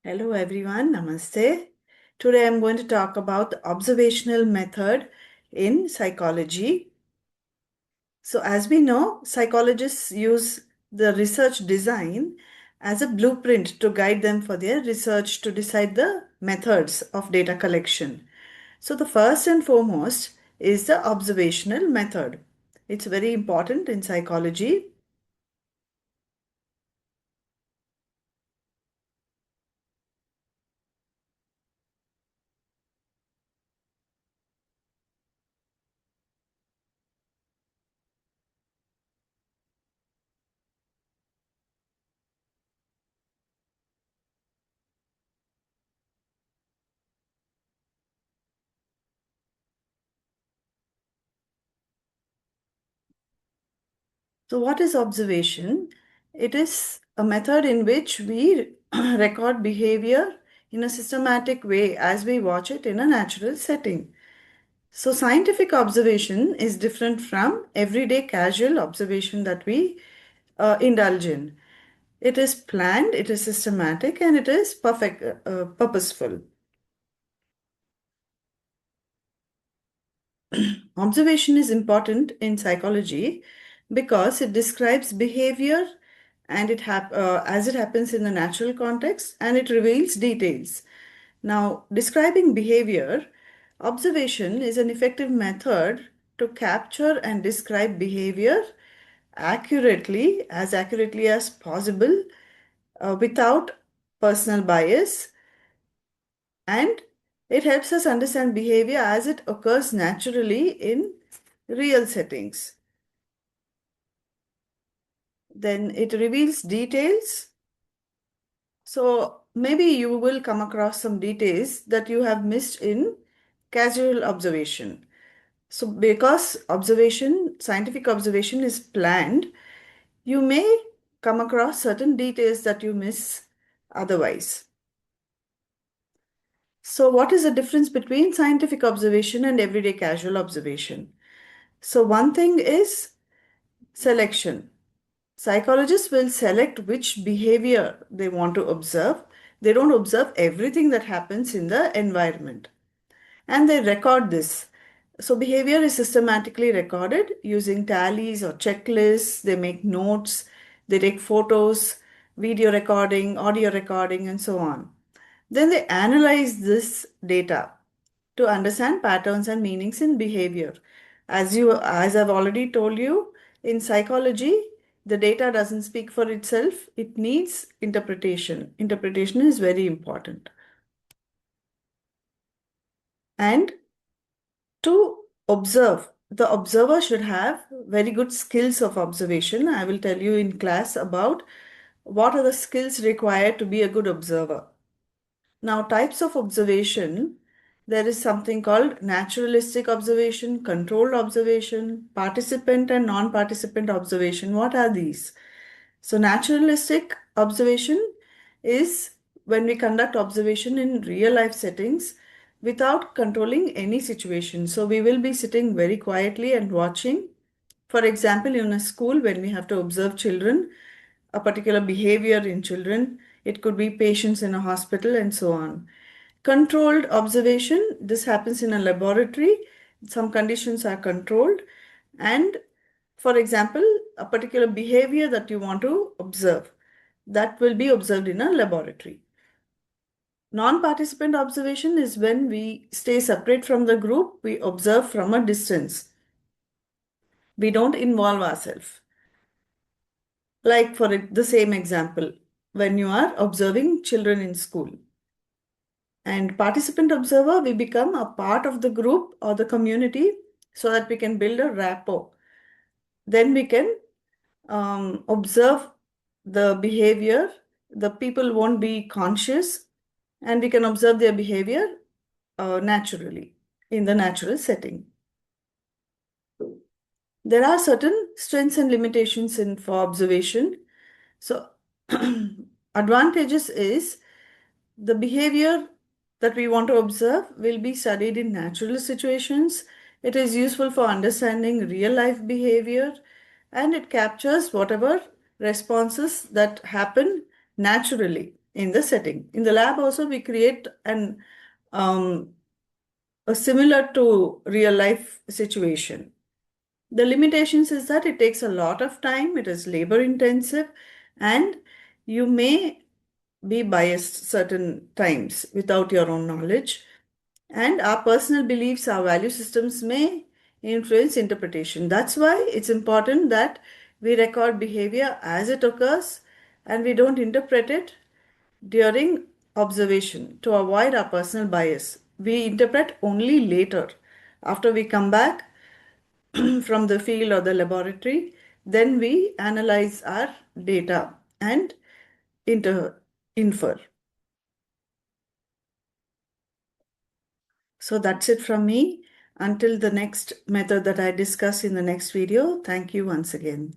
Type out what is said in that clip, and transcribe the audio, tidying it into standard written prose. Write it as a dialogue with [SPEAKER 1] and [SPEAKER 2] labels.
[SPEAKER 1] Hello everyone, Namaste. Today I'm going to talk about the observational method in psychology. So as we know, psychologists use the research design as a blueprint to guide them for their research to decide the methods of data collection. So the first and foremost is the observational method. It's very important in psychology. So, what is observation? It is a method in which we record behavior in a systematic way as we watch it in a natural setting. So, scientific observation is different from everyday casual observation that we indulge in. It is planned, it is systematic, and it is purposeful. Observation is important in psychology because it describes behavior and as it happens in the natural context, and it reveals details. Now, describing behavior, observation is an effective method to capture and describe behavior accurately as possible, without personal bias, and it helps us understand behavior as it occurs naturally in real settings. Then it reveals details. So maybe you will come across some details that you have missed in casual observation. So because scientific observation is planned, you may come across certain details that you miss otherwise. So what is the difference between scientific observation and everyday casual observation? So one thing is selection. Psychologists will select which behavior they want to observe. They don't observe everything that happens in the environment, and they record this. So, behavior is systematically recorded using tallies or checklists. They make notes, they take photos, video recording, audio recording, and so on. Then they analyze this data to understand patterns and meanings in behavior. As I've already told you, in psychology, the data doesn't speak for itself. It needs interpretation. Interpretation is very important. And to observe, the observer should have very good skills of observation. I will tell you in class about what are the skills required to be a good observer. Now, types of observation, there is something called naturalistic observation, controlled observation, participant and non-participant observation. What are these? So, naturalistic observation is when we conduct observation in real life settings without controlling any situation. So, we will be sitting very quietly and watching. For example, in a school, when we have to observe children, a particular behavior in children, it could be patients in a hospital, and so on. Controlled observation, this happens in a laboratory. Some conditions are controlled, and for example, a particular behavior that you want to observe, that will be observed in a laboratory. Non-participant observation is when we stay separate from the group, we observe from a distance. We don't involve ourselves. Like for the same example, when you are observing children in school. And participant observer, we become a part of the group or the community so that we can build a rapport. Then we can observe the behavior. The people won't be conscious, and we can observe their behavior naturally in the natural setting. There are certain strengths and limitations for observation. So, advantages is the behavior that we want to observe will be studied in natural situations. It is useful for understanding real life behavior, and it captures whatever responses that happen naturally. in the setting. In the lab also, we create um, a similar to real life situation. The limitations is that it takes a lot of time, it is labor intensive, and you may be biased certain times without your own knowledge. And our personal beliefs, our value systems may influence interpretation. That's why it's important that we record behavior as it occurs and we don't interpret it during observation to avoid our personal bias. We interpret only later. After we come back from the field or the laboratory, then we analyze our data and infer. So that's it from me. Until the next method that I discuss in the next video, thank you once again.